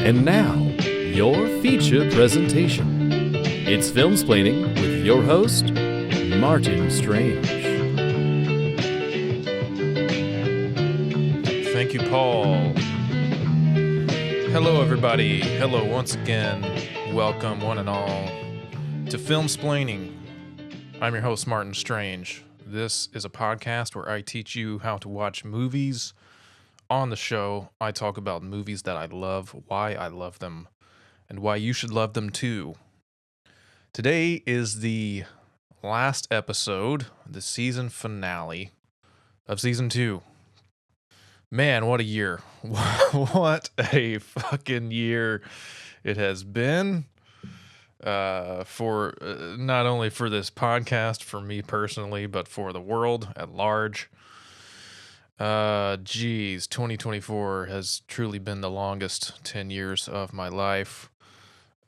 And now, your feature presentation. It's Filmsplaining with your host, Martyn Strange. Thank you, Paul. Hello, everybody. Hello once again. Welcome, one and all, to Filmsplaining. I'm your host, Martyn Strange. This is a podcast where I teach you how to watch movies. On the show, I talk about movies that I love, why I love them, and why you should love them too. Today is the last episode, the season finale of season 2. Man, what a year. What a fucking year it has been for not only for this podcast, for me personally, but for the world at large. 2024 has truly been the longest 10 years of my life.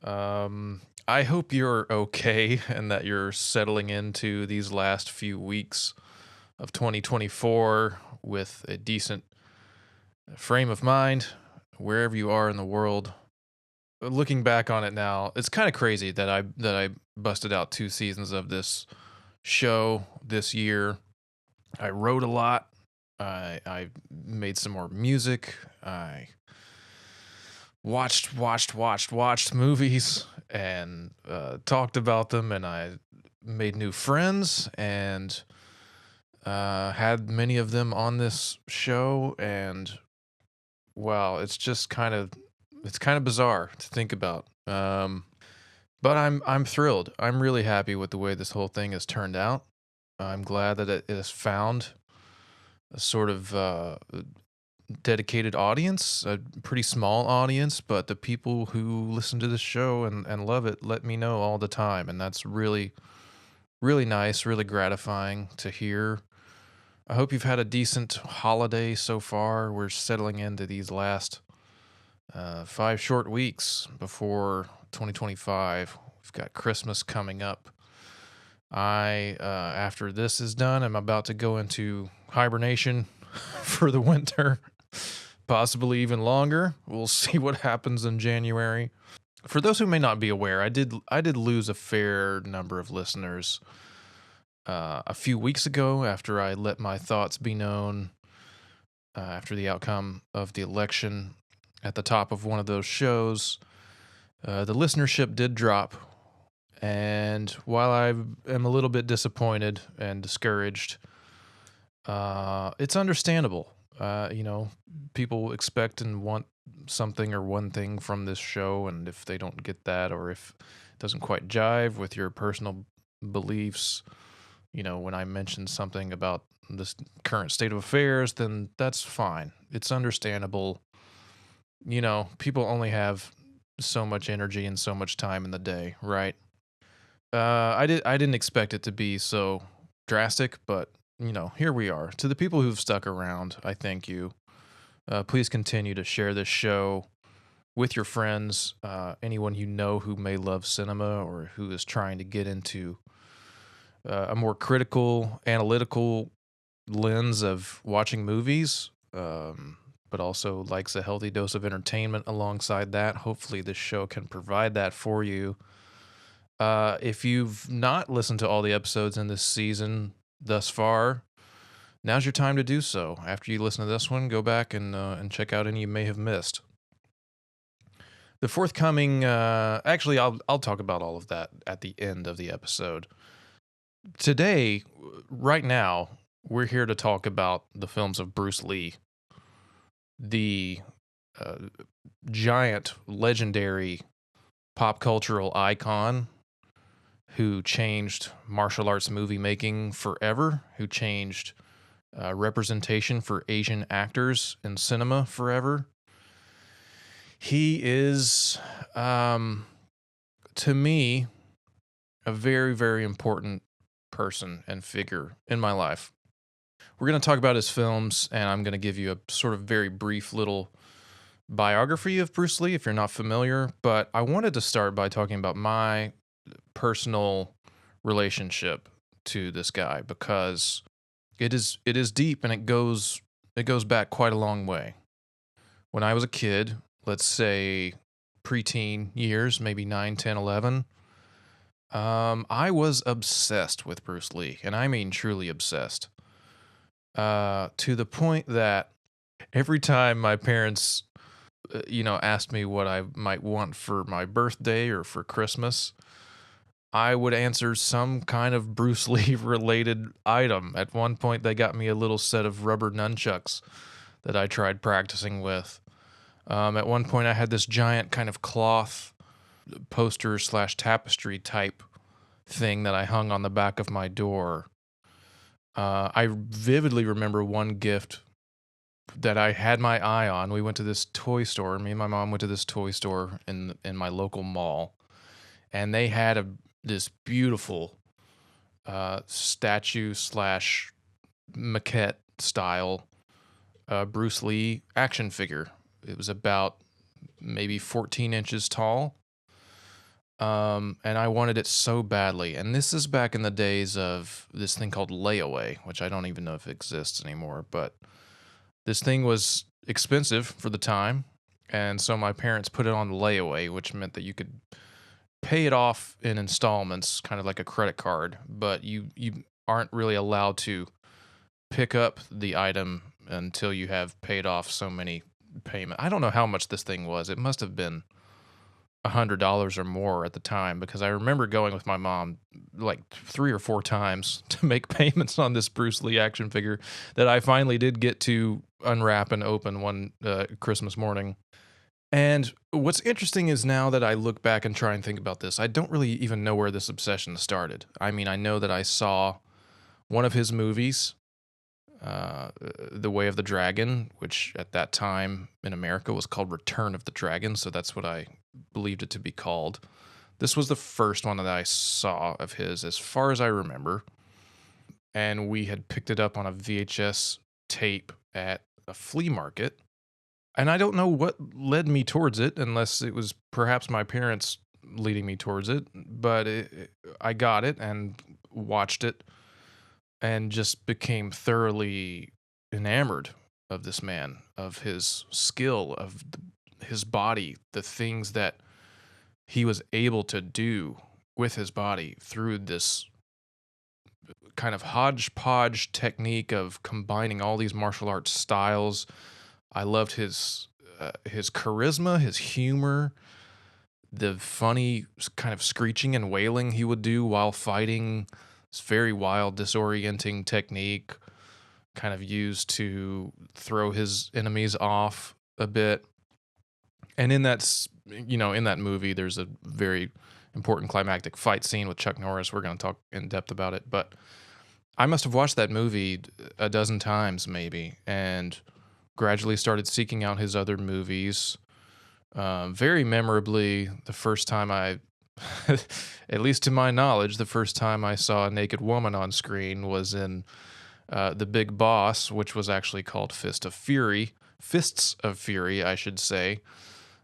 I hope you're okay and that you're settling into these last few weeks of 2024 with a decent frame of mind, wherever you are in the world. Looking back on it now, it's kind of crazy that I busted out 2 seasons of this show this year. I wrote a lot. I made some more music. I watched movies and talked about them, and I made new friends and had many of them on this show. And wow, it's just kind of bizarre to think about. But I'm thrilled. I'm really happy with the way this whole thing has turned out. I'm glad that it has found a sort of dedicated audience, a pretty small audience, but the people who listen to this show and love it let me know all the time, and that's really, really nice, really gratifying to hear. I hope you've had a decent holiday so far. We're settling into these last 5 short weeks before 2025. We've got Christmas coming up. After this is done, I'm about to go into hibernation for the winter, possibly even longer. We'll see what happens in January. For those who may not be aware, I did lose a fair number of listeners a few weeks ago after I let my thoughts be known after the outcome of the election at the top of one of those shows. The listenership did drop. And while I am a little bit disappointed and discouraged, it's understandable. People expect and want something or one thing from this show, and if they don't get that, or if it doesn't quite jive with your personal beliefs, when I mention something about this current state of affairs, then that's fine. It's understandable. People only have so much energy and so much time in the day, right? I didn't expect it to be so drastic, but here we are. To the people who've stuck around, I thank you. Please continue to share this show with your friends, anyone you know who may love cinema or who is trying to get into a more critical, analytical lens of watching movies, but also likes a healthy dose of entertainment alongside that. Hopefully this show can provide that for you. If you've not listened to all the episodes in this season thus far, now's your time to do so. After you listen to this one, go back and check out any you may have missed. The forthcoming, actually, I'll talk about all of that at the end of the episode. Today, right now, we're here to talk about the films of Bruce Lee, the giant, legendary pop cultural icon who changed martial arts movie making forever, who changed representation for Asian actors in cinema forever. He is, to me, a very, very important person and figure in my life. We're going to talk about his films, and I'm going to give you a sort of very brief little biography of Bruce Lee if you're not familiar, but I wanted to start by talking about my personal relationship to this guy, because it is deep, and it goes back quite a long way. When I was a kid, let's say preteen years, maybe 9, 10, 11, I was obsessed with Bruce Lee, and I mean truly obsessed. To the point that every time my parents, asked me what I might want for my birthday or for Christmas, I would answer some kind of Bruce Lee related item. At one point, they got me a little set of rubber nunchucks that I tried practicing with. At one point, I had this giant kind of cloth poster / tapestry type thing that I hung on the back of my door. I vividly remember one gift that I had my eye on. We went to this toy store. Me and my mom went to this toy store in my local mall, and they had this beautiful statue / maquette style Bruce Lee action figure. It was about maybe 14 inches tall. And I wanted it so badly. And this is back in the days of this thing called layaway, which I don't even know if it exists anymore. But this thing was expensive for the time. And so my parents put it on layaway, which meant that you could pay it off in installments, kind of like a credit card. But you aren't really allowed to pick up the item until you have paid off so many payments. I don't know how much this thing was. It must have been $100 or more at the time, because I remember going with my mom like 3 or 4 times to make payments on this Bruce Lee action figure that I finally did get to unwrap and open one Christmas morning. And what's interesting is, now that I look back and try and think about this, I don't really even know where this obsession started. I mean, I know that I saw one of his movies, The Way of the Dragon, which at that time in America was called Return of the Dragon, so that's what I believed it to be called. This was the first one that I saw of his, as far as I remember, and we had picked it up on a VHS tape at a flea market, and I don't know what led me towards it, unless it was perhaps my parents leading me towards it, but I got it and watched it and just became thoroughly enamored of this man, of his skill, of his body, the things that he was able to do with his body through this kind of hodgepodge technique of combining all these martial arts styles. I loved his charisma, his humor, the funny kind of screeching and wailing he would do while fighting. This very wild, disorienting technique, kind of used to throw his enemies off a bit. And in that movie, there's a very important climactic fight scene with Chuck Norris. We're going to talk in depth about it, but I must have watched that movie a dozen times maybe, and gradually started seeking out his other movies. Very memorably, the first time at least to my knowledge, the first time I saw a naked woman on screen was in The Big Boss, which was actually called Fists of Fury, I should say.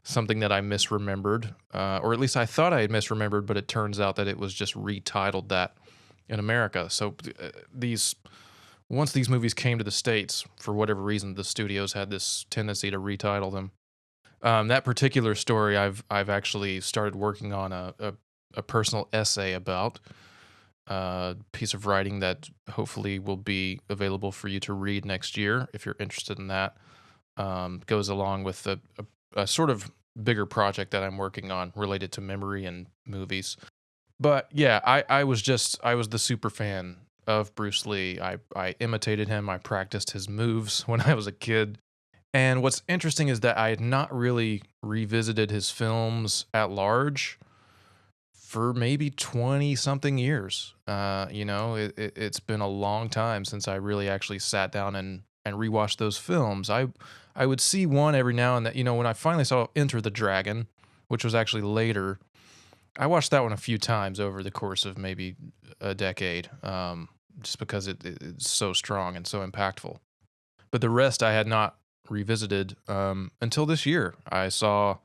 Something that I misremembered, or at least I thought I had misremembered, but it turns out that it was just retitled that in America. So once these movies came to the States, for whatever reason, the studios had this tendency to retitle them. That particular story, I've actually started working on a personal essay about, a piece of writing that hopefully will be available for you to read next year if you're interested in that. Goes along with a sort of bigger project that I'm working on related to memory and movies. But yeah, I was the super fan of Bruce Lee. I imitated him. I practiced his moves when I was a kid. And what's interesting is that I had not really revisited his films at large for maybe 20-something years. It's been a long time since I really actually sat down and rewatched those films. I would see one every now and then. When I finally saw Enter the Dragon, which was actually later, I watched that one a few times over the course of maybe a decade, just because it's so strong and so impactful. But the rest I had not revisited until this year. I saw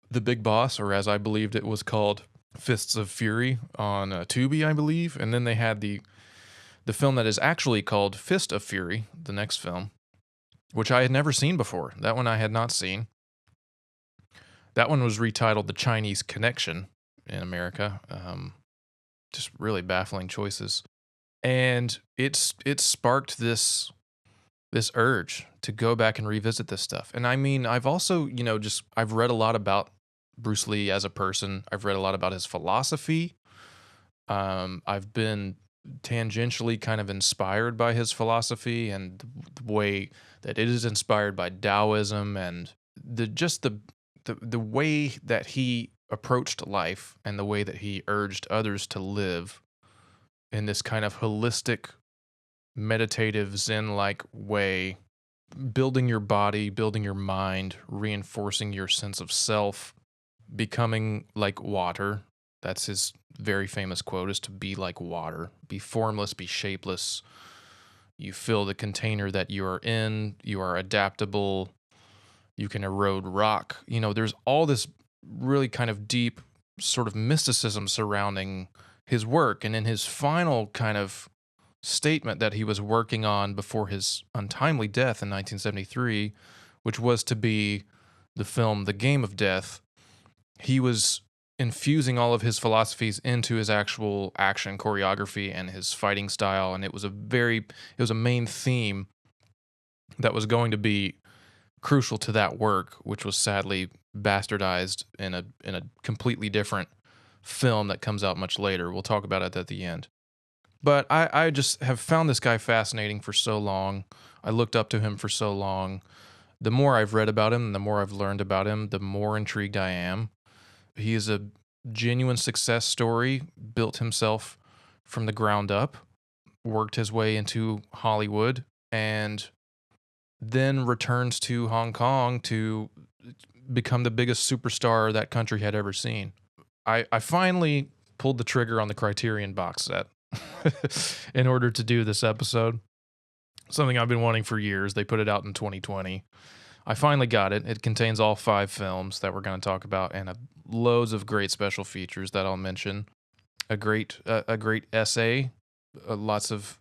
The Big Boss, or as I believed it was called, Fists of Fury, on Tubi, I believe. And then they had the film that is actually called Fist of Fury, the next film, which I had never seen before. That one I had not seen. That one was retitled The Chinese Connection in America. Just really baffling choices. And it sparked this urge to go back and revisit this stuff. And I mean, I've also, I've read a lot about Bruce Lee as a person. I've read a lot about his philosophy. I've been tangentially kind of inspired by his philosophy and the way that it is inspired by Taoism and the way that he approached life and the way that he urged others to live in this kind of holistic, meditative, Zen-like way, building your body, building your mind, reinforcing your sense of self, becoming like water. That's his very famous quote, is to be like water, be formless, be shapeless. You fill the container that you are in, you are adaptable, you can erode rock. There's all this really kind of deep sort of mysticism surrounding his work. And in his final kind of statement that he was working on before his untimely death in 1973, which was to be the film The Game of Death, he was infusing all of his philosophies into his actual action choreography and his fighting style. And it was a main theme that was going to be crucial to that work, which was sadly bastardized in a completely different film that comes out much later. We'll talk about it at the end. But I just have found this guy fascinating for so long. I looked up to him for so long. The more I've read about him, the more I've learned about him, the more intrigued I am. He is a genuine success story, built himself from the ground up, worked his way into Hollywood, and then returns to Hong Kong to become the biggest superstar that country had ever seen. I finally pulled the trigger on the Criterion box set in order to do this episode. Something I've been wanting for years. They put it out in 2020. I finally got it. It contains all 5 films that we're going to talk about and loads of great special features that I'll mention. A great essay, lots of,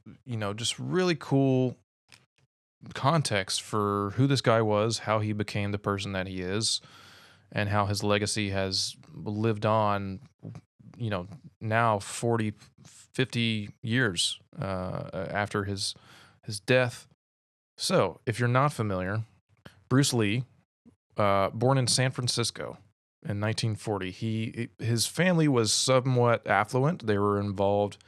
just really cool context for who this guy was, how he became the person that he is, and how his legacy has lived on, now 40, 50 years after his death. So, if you're not familiar, Bruce Lee, born in San Francisco in 1940, his family was somewhat affluent. They were involved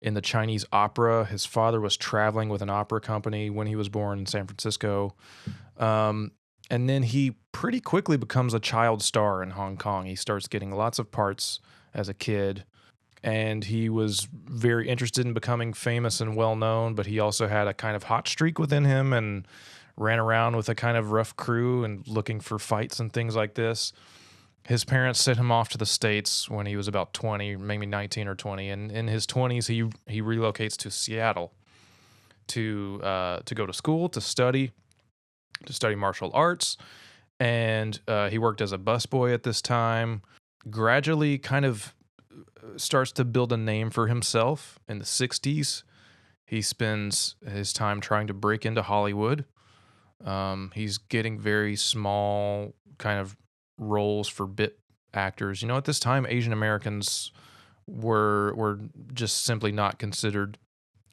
in the Chinese opera. His father was traveling with an opera company when he was born in San Francisco. And then he pretty quickly becomes a child star in Hong Kong. He starts getting lots of parts as a kid. And he was very interested in becoming famous and well-known, but he also had a kind of hot streak within him and ran around with a kind of rough crew and looking for fights and things like this. His parents sent him off to the States when he was about 20, maybe 19 or 20. And in his 20s, he relocates to Seattle to go to school, to study martial arts. And he worked as a busboy at this time, gradually kind of starts to build a name for himself. In the 60s, he spends his time trying to break into Hollywood. He's getting very small kind of roles for bit actors. At this time, Asian Americans were just simply not considered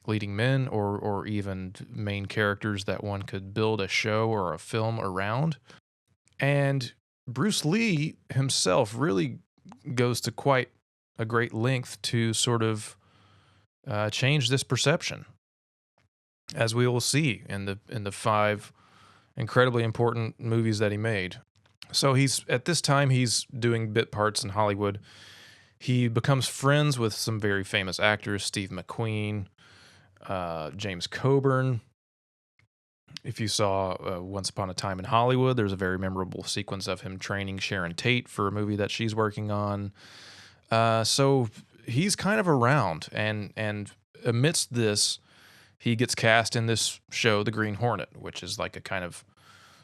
leading men or even main characters that one could build a show or a film around. And Bruce Lee himself really goes to quite a great length to sort of change this perception, as we will see in the 5 incredibly important movies that he made. So at this time he's doing bit parts in Hollywood. He becomes friends with some very famous actors: Steve McQueen, James Coburn. If you saw Once Upon a Time in Hollywood, there's a very memorable sequence of him training Sharon Tate for a movie that she's working on. So he's kind of around, and amidst this, he gets cast in this show, The Green Hornet, which is like a kind of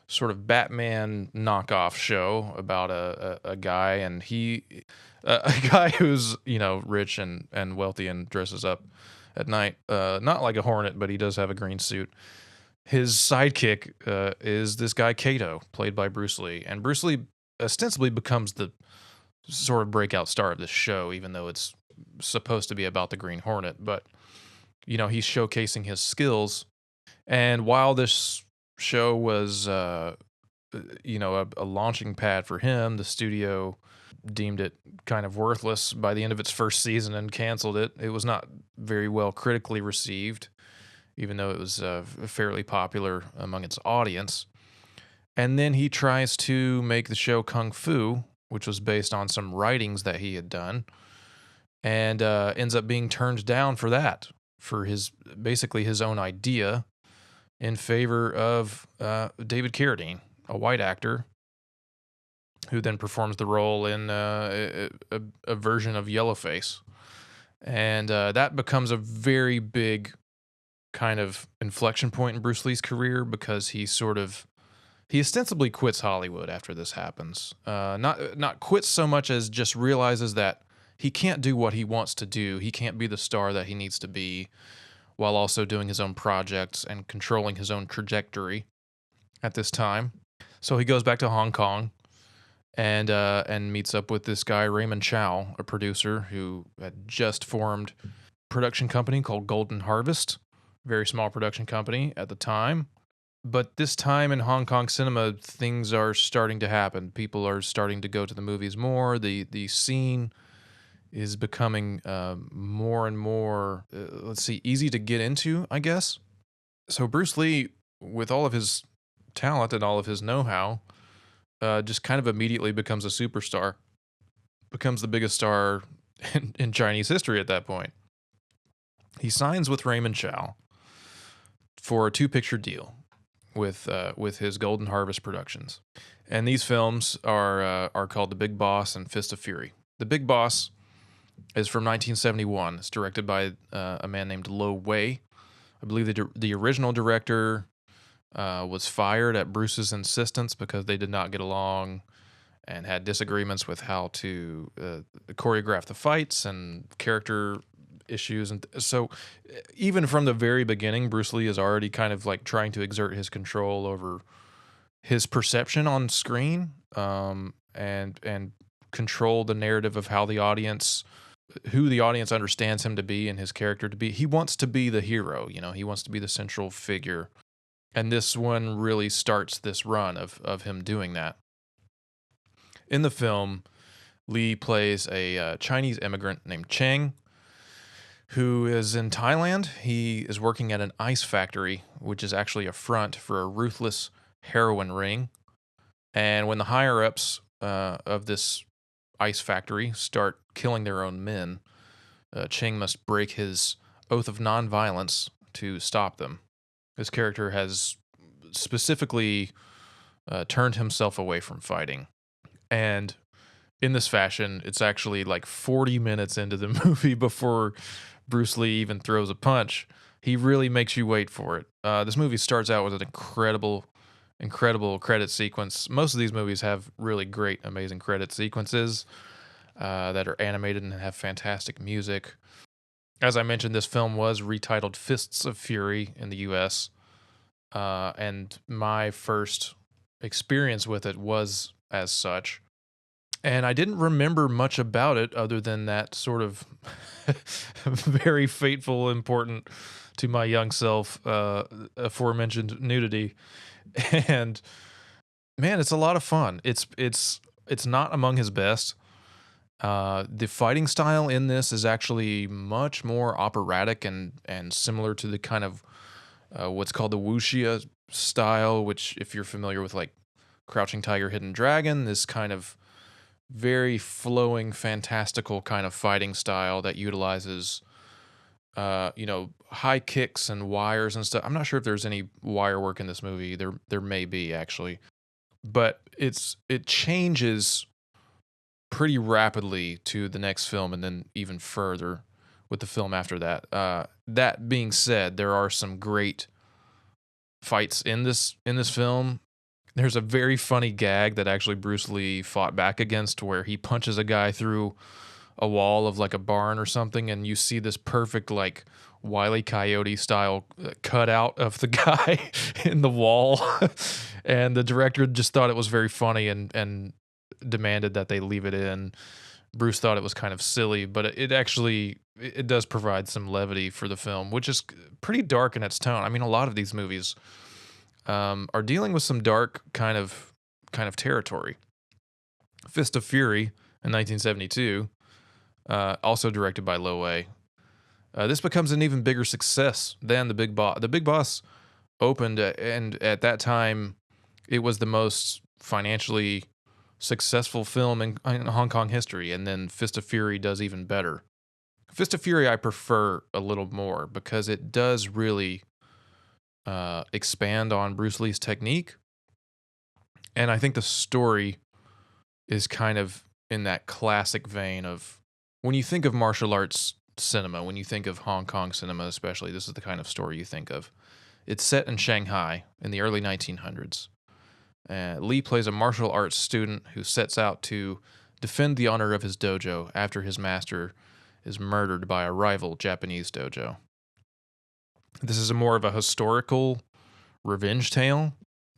sort of Batman knockoff show about a guy, and a guy who's rich and wealthy and dresses up at night, not like a hornet, but he does have a green suit. His sidekick is this guy Kato, played by Bruce Lee, and Bruce Lee ostensibly becomes the sort of breakout star of this show, even though it's supposed to be about the Green Hornet. But, he's showcasing his skills. And while this show was, a launching pad for him, the studio deemed it kind of worthless by the end of its first season and canceled it. It was not very well critically received, even though it was fairly popular among its audience. And then he tries to make the show Kung Fu, which was based on some writings that he had done, and ends up being turned down for that, for basically his own idea, in favor of David Carradine, a white actor, who then performs the role in a version of Yellowface. And that becomes a very big kind of inflection point in Bruce Lee's career, because he ostensibly quits Hollywood after this happens. Not quits so much as just realizes that he can't do what he wants to do. He can't be the star that he needs to be, while also doing his own projects and controlling his own trajectory at this time. So he goes back to Hong Kong and meets up with this guy, Raymond Chow, a producer who had just formed a production company called Golden Harvest, very small production company at the time. But this time in Hong Kong cinema, things are starting to happen. People are starting to go to the movies more. The scene is becoming more and more, easy to get into, I guess. So Bruce Lee, with all of his talent and all of his know-how, just kind of immediately becomes a superstar, becomes the biggest star in Chinese history at that point. He signs with Raymond Chow for a 2-picture deal with his Golden Harvest Productions. And these films are called The Big Boss and Fist of Fury. The Big Boss is from 1971. It's directed by a man named Lo Wei. I believe the original director was fired at Bruce's insistence because they did not get along and had disagreements with how to choreograph the fights and character issues. And so even from the very beginning, Bruce Lee is already kind of like trying to exert his control over his perception on screen, and control the narrative of how who the audience understands him to be and his character to be. He wants to be the hero, he wants to be the central figure. And this one really starts this run of him doing that. In the film, Lee plays a Chinese immigrant named Cheng, who is in Thailand. He is working at an ice factory, which is actually a front for a ruthless heroin ring. And when the higher-ups of this ice factory start killing their own men, Cheng must break his oath of nonviolence to stop them. His character has specifically turned himself away from fighting. And in this fashion, it's actually like 40 minutes into the movie before Bruce Lee even throws a punch. He really makes you wait for it. This movie starts out with an incredible credit sequence. Most of these movies have really great, amazing credit sequences that are animated and have fantastic music. As I mentioned, this film was retitled Fists of Fury in the U.S., and my first experience with it was as such. And I didn't remember much about it other than that sort of very fateful, important to my young self, aforementioned nudity. And man, it's a lot of fun. It's not among his best. The fighting style in this is actually much more operatic and similar to the kind of what's called the wuxia style, which, if you're familiar with like Crouching Tiger, Hidden Dragon, this kind of very flowing, fantastical kind of fighting style that utilizes, high kicks and wires and stuff. I'm not sure if there's any wire work in this movie. There may be, actually, but it changes pretty rapidly to the next film, and then even further with the film after that. That being said, there are some great fights in this film. There's a very funny gag that actually Bruce Lee fought back against, where he punches a guy through a wall of like a barn or something, and you see this perfect like Wile E. Coyote style cutout of the guy in the wall. And the director just thought it was very funny and demanded that they leave it in. Bruce thought it was kind of silly, but it actually it does provide some levity for the film, which is pretty dark in its tone. I mean, a lot of these movies are dealing with some dark kind of territory. Fist of Fury in 1972, also directed by Lowe. This becomes an even bigger success than The Big Boss. The Big Boss opened, and at that time, it was the most financially successful film in Hong Kong history. And then Fist of Fury does even better. Fist of Fury I prefer a little more because it does really expand on Bruce Lee's technique. And I think the story is kind of in that classic vein of when you think of martial arts cinema, when you think of Hong Kong cinema especially, this is the kind of story you think of. It's set in Shanghai in the early 1900s. Lee plays a martial arts student who sets out to defend the honor of his dojo after his master is murdered by a rival Japanese dojo. This is more of a historical revenge tale.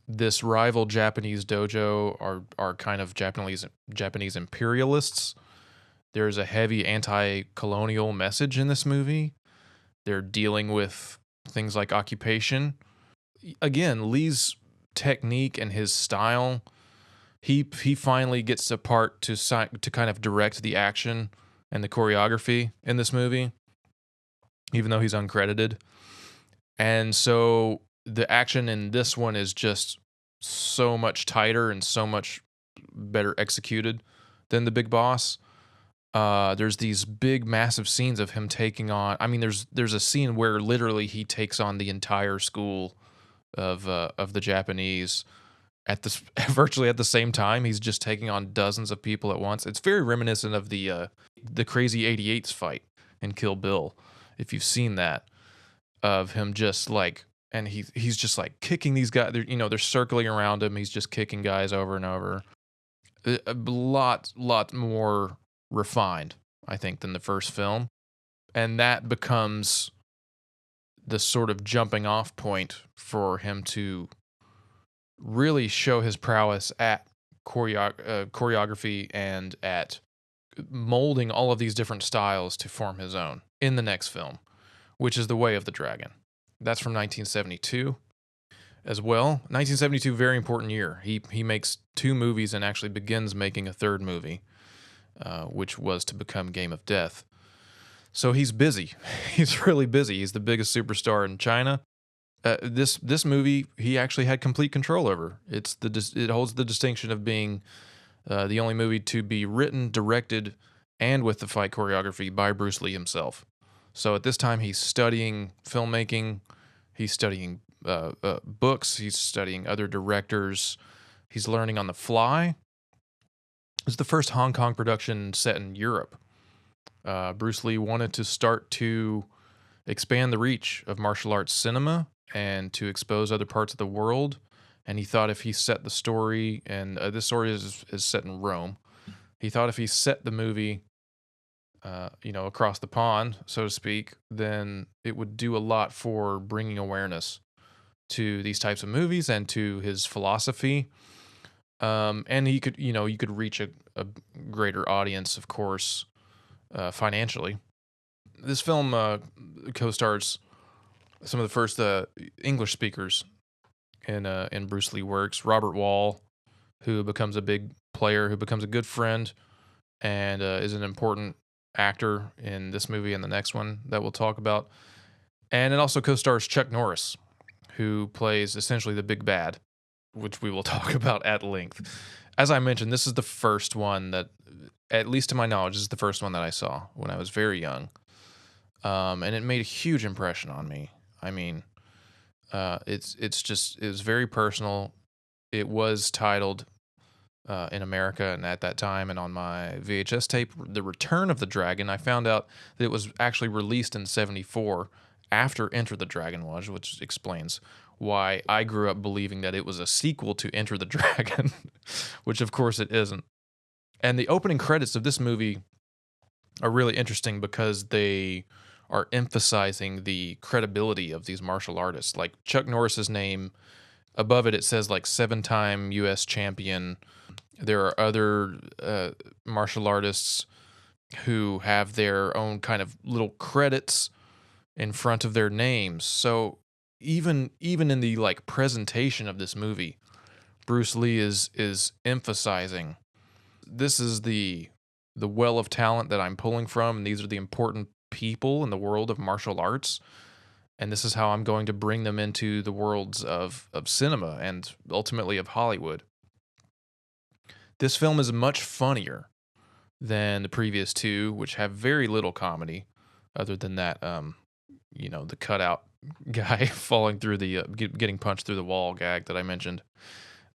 This rival Japanese dojo are kind of Japanese imperialists. There's a heavy anti-colonial message in this movie. They're dealing with things like occupation. Again, Lee's technique and his style, he finally gets a part to kind of direct the action and the choreography in this movie, even though he's uncredited. And so the action in this one is just so much tighter and so much better executed than The Big Boss. There's these big, massive scenes of him taking on. I mean, there's a scene where literally he takes on the entire school of the Japanese at this virtually at the same time. He's just taking on dozens of people at once. It's very reminiscent of the Crazy 88's fight in Kill Bill, if you've seen that, of him just like, and he's just like kicking these guys. They're circling around him. He's just kicking guys over and over. A lot more refined, I think, than the first film. And that becomes the sort of jumping off point for him to really show his prowess at choreography and at molding all of these different styles to form his own in the next film, which is The Way of the Dragon. That's from 1972 as well. 1972, very important year. He makes 2 movies and actually begins making a 3rd movie, which was to become Game of Death. So he's busy. He's really busy. He's the biggest superstar in China. This movie he actually had complete control over. It holds the distinction of being the only movie to be written, directed, and with the fight choreography by Bruce Lee himself. So at this time he's studying filmmaking. He's studying books. He's studying other directors. He's learning on the fly. It's the first Hong Kong production set in Europe. Bruce Lee wanted to start to expand the reach of martial arts cinema and to expose other parts of the world. And he thought if he set the story, and this story is set in Rome, he thought if he set the movie, across the pond, so to speak, then it would do a lot for bringing awareness to these types of movies and to his philosophy. And he could, you could reach a greater audience, of course, financially. This film co-stars some of the first English speakers in Bruce Lee works. Robert Wall, who becomes a big player, who becomes a good friend, and is an important actor in this movie and the next one that we'll talk about. And it also co-stars Chuck Norris, who plays essentially the big bad, which we will talk about at length. As I mentioned, this is the first one that, at least to my knowledge, is the first one that I saw when I was very young. And it made a huge impression on me. I mean, it was very personal. It was titled in America and at that time, and on my VHS tape, The Return of the Dragon. I found out that it was actually released in 1974 after Enter the Dragon was, which explains why I grew up believing that it was a sequel to Enter the Dragon, which of course it isn't. And the opening credits of this movie are really interesting because they are emphasizing the credibility of these martial artists. Like Chuck Norris's name, above it says like 7-time U.S. champion, There are other martial artists who have their own kind of little credits in front of their names. So even in the like presentation of this movie, Bruce Lee is emphasizing this is the well of talent that I'm pulling from, and these are the important people in the world of martial arts, and this is how I'm going to bring them into the worlds of cinema and ultimately of Hollywood. This film is much funnier than the previous two, which have very little comedy, other than that, the cutout guy falling through the getting punched through the wall gag that I mentioned.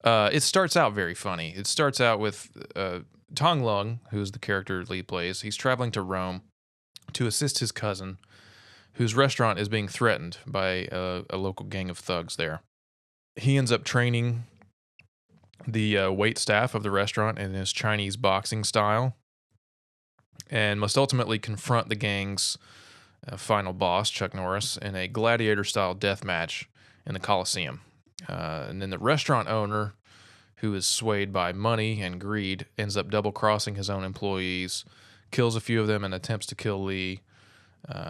It starts out very funny. It starts out with Tong Lung, who's the character Lee plays. He's traveling to Rome to assist his cousin, whose restaurant is being threatened by a local gang of thugs there. He ends up training the wait staff of the restaurant in his Chinese boxing style, and must ultimately confront the gang's final boss, Chuck Norris, in a gladiator-style death match in the Coliseum. And then the restaurant owner, who is swayed by money and greed, ends up double-crossing his own employees, kills a few of them, and attempts to kill Lee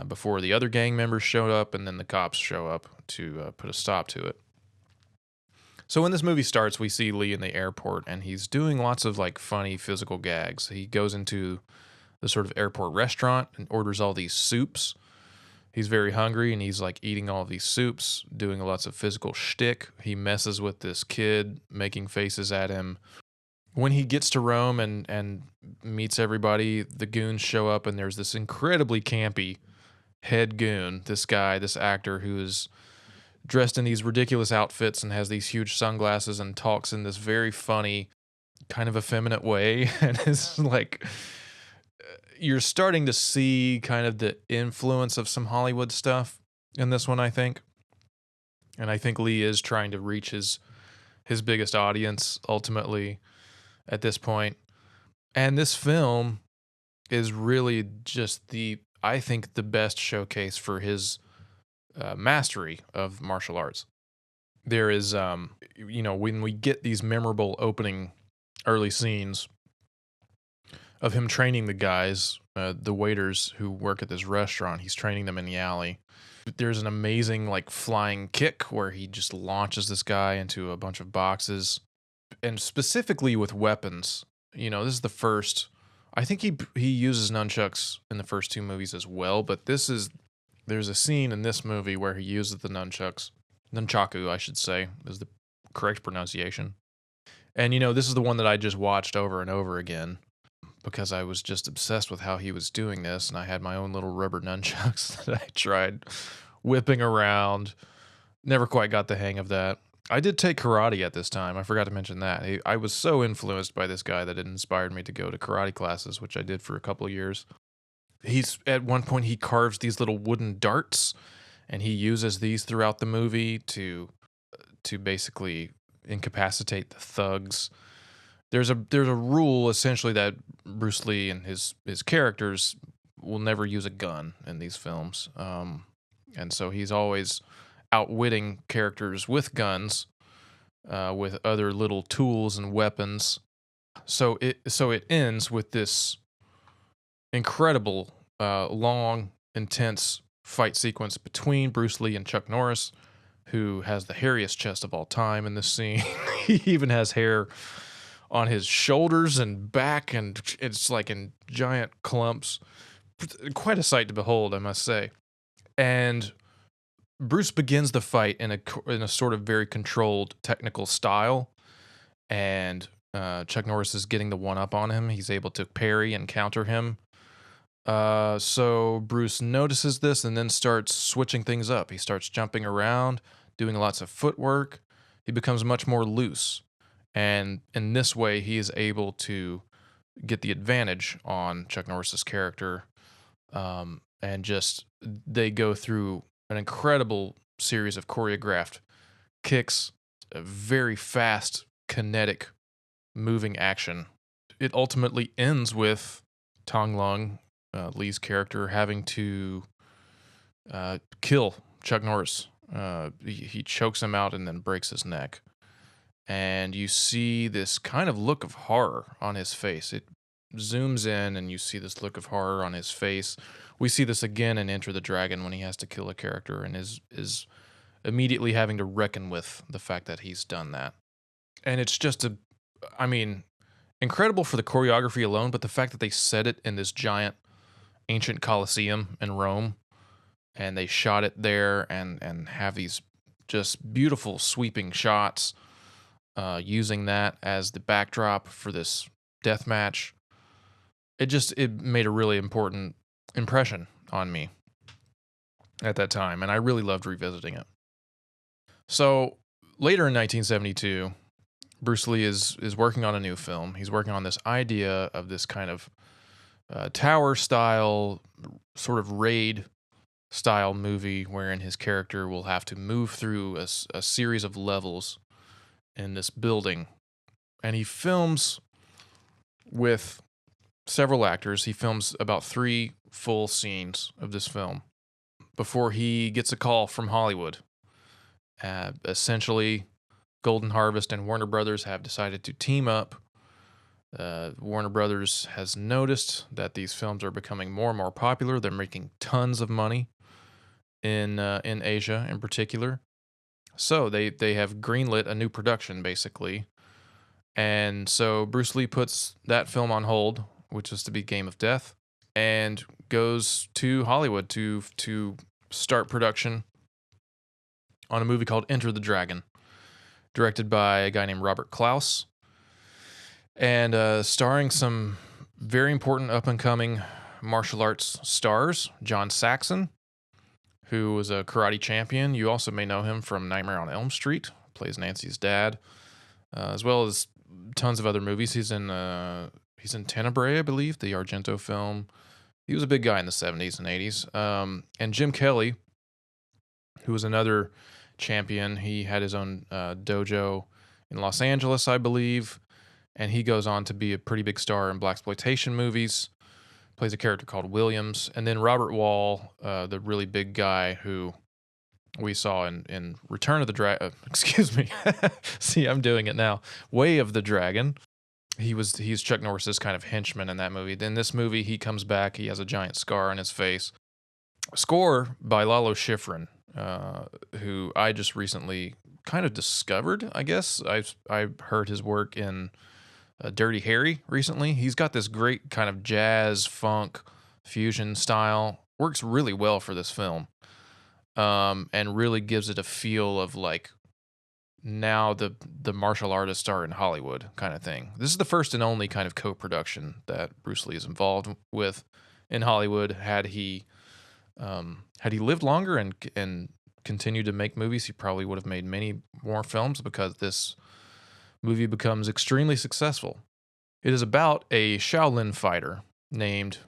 before the other gang members show up, and then the cops show up to put a stop to it. So when this movie starts, we see Lee in the airport, and he's doing lots of like funny physical gags. He goes into the sort of airport restaurant and orders all these soups. He's very hungry, and he's like eating all of these soups, doing lots of physical shtick. He messes with this kid, making faces at him. When he gets to Rome and meets everybody, the goons show up, and there's this incredibly campy head goon, this guy, this actor who is dressed in these ridiculous outfits and has these huge sunglasses and talks in this very funny, kind of effeminate way. And it's like, you're starting to see kind of the influence of some Hollywood stuff in this one, I think. And I think Lee is trying to reach his biggest audience ultimately at this point. And this film is really just I think the best showcase for his mastery of martial arts. There is, when we get these memorable opening early scenes of him training the guys, the waiters who work at this restaurant, he's training them in the alley. There's an amazing like flying kick where he just launches this guy into a bunch of boxes, and specifically with weapons. This is the first. I think he uses nunchucks in the first two movies as well, but there's a scene in this movie where he uses the nunchaku, I should say, is the correct pronunciation. And this is the one that I just watched over and over again, because I was just obsessed with how he was doing this, and I had my own little rubber nunchucks that I tried whipping around. Never quite got the hang of that. I did take karate at this time. I forgot to mention that. I was so influenced by this guy that it inspired me to go to karate classes, which I did for a couple of years. At one point, he carves these little wooden darts, and he uses these throughout the movie to basically incapacitate the thugs. There's a rule essentially that Bruce Lee and his characters will never use a gun in these films, and so he's always outwitting characters with guns, with other little tools and weapons. So it ends with this incredible, long, intense fight sequence between Bruce Lee and Chuck Norris, who has the hairiest chest of all time in this scene. He even has hair on his shoulders and back, and it's like in giant clumps. Quite a sight to behold, I must say. And Bruce begins the fight in a sort of very controlled technical style, and Chuck Norris is getting the one up on him. He's able to parry and counter him. So Bruce notices this and then starts switching things up. He starts jumping around, doing lots of footwork. He becomes much more loose. And in this way, he is able to get the advantage on Chuck Norris's character. And just they go through an incredible series of choreographed kicks, a very fast, kinetic, moving action. It ultimately ends with Tong Lung, Lee's character, having to kill Chuck Norris. He chokes him out and then breaks his neck. and you see this kind of look of horror on his face. It zooms in, and you see this look of horror on his face. We see this again in Enter the Dragon when he has to kill a character and is immediately having to reckon with the fact that he's done that. And it's just incredible for the choreography alone, but the fact that they set it in this giant ancient Colosseum in Rome, and they shot it there and have these just beautiful sweeping shots, using that as the backdrop for this death match. It made a really important impression on me at that time, and I really loved revisiting it. So later in 1972, Bruce Lee is working on a new film. He's working on this idea of this kind of tower style, sort of raid style movie wherein his character will have to move through a series of levels in this building. And he films with several actors. He films about 3 full scenes of this film before he gets a call from Hollywood. Essentially, Golden Harvest and Warner Brothers have decided to team up. Warner Brothers has noticed that these films are becoming more and more popular. They're making tons of money in Asia in particular. So they have greenlit a new production, basically. And so Bruce Lee puts that film on hold, which is to be Game of Death, and goes to Hollywood to start production on a movie called Enter the Dragon, directed by a guy named Robert Klaus, and starring some very important up-and-coming martial arts stars. John Saxon, who was a karate champion. You also may know him from Nightmare on Elm Street, plays Nancy's dad, as well as tons of other movies. He's in Tenebrae, I believe, the Argento film. He was a big guy in the 70s and 80s. And Jim Kelly, who was another champion. He had his own dojo in Los Angeles, I believe, and he goes on to be a pretty big star in blaxploitation movies. Plays a character called Williams. And then Robert Wall, the really big guy who we saw in Return of the Dragon. Excuse me. See, I'm doing it now. Way of the Dragon. He's Chuck Norris's kind of henchman in that movie. In this movie, he comes back. He has a giant scar on his face. Score by Lalo Schifrin, who I just recently kind of discovered, I guess. I've heard his work in Dirty Harry recently. He's got this great kind of jazz, funk, fusion style. Works really well for this film, and really gives it a feel of like now the martial artists are in Hollywood kind of thing. This is the first and only kind of co-production that Bruce Lee is involved with in Hollywood. Had he lived longer and continued to make movies, he probably would have made many more films, because this movie becomes extremely successful. It is about a Shaolin fighter named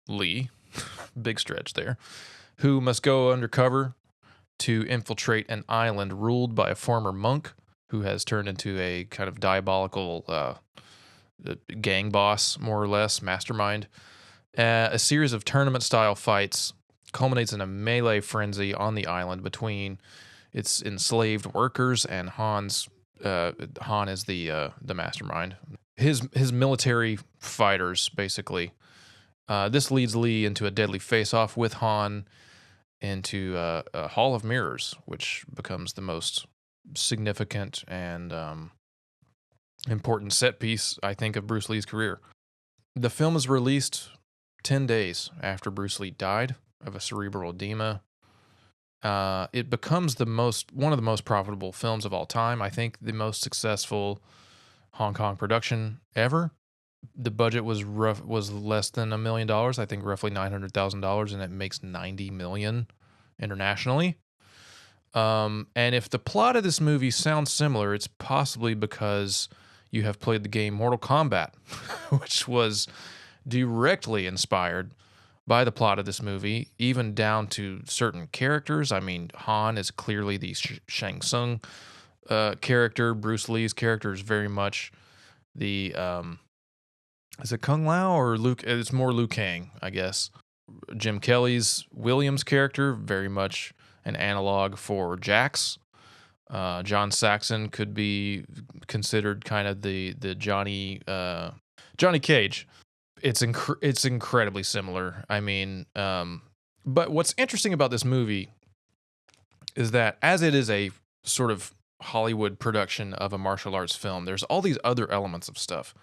Lee, big stretch there, who must go undercover to infiltrate an island ruled by a former monk who has turned into a kind of diabolical gang boss, more or less, mastermind. A series of tournament-style fights culminates in a melee frenzy on the island between its enslaved workers and Han's. Han is the mastermind. His military fighters, basically. This leads Lee into a deadly face-off with Han into a Hall of Mirrors, which becomes the most significant and important set piece, I think, of Bruce Lee's career. The film is released 10 days after Bruce Lee died of a cerebral edema. It becomes one of the most profitable films of all time. I think the most successful Hong Kong production ever. The budget was less than $1 million. I think roughly $900,000, and it makes $90 million internationally. And if the plot of this movie sounds similar, it's possibly because you have played the game Mortal Kombat, which was directly inspired by the plot of this movie, even down to certain characters. I mean, Han is clearly the Shang Tsung character. Bruce Lee's character is very much the is it Kung Lao or Luke? It's more Liu Kang, I guess. Jim Kelly's Williams character, very much an analog for Jax. John Saxon could be considered kind of the Johnny Cage. It's incredibly similar. I mean, but what's interesting about this movie is that as it is a sort of Hollywood production of a martial arts film, there's all these other elements of stuff.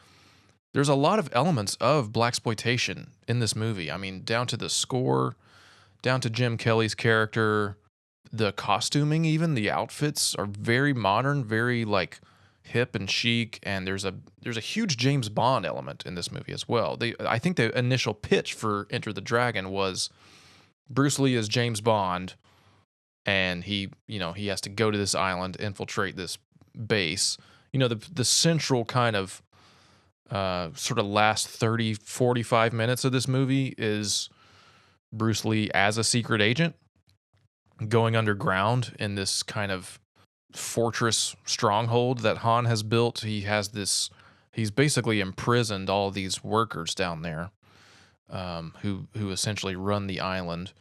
There's a lot of elements of blaxploitation in this movie. I mean, down to the score, down to Jim Kelly's character, the costuming, even the outfits are very modern, very like hip and chic, and there's a huge James Bond element in this movie as well. I think the initial pitch for Enter the Dragon was Bruce Lee as James Bond, and he has to go to this island, infiltrate this base. The central kind of sort of last 30, 45 minutes of this movie is Bruce Lee as a secret agent going underground in this kind of fortress stronghold that Han has built. He's basically imprisoned all these workers down there who essentially run the island.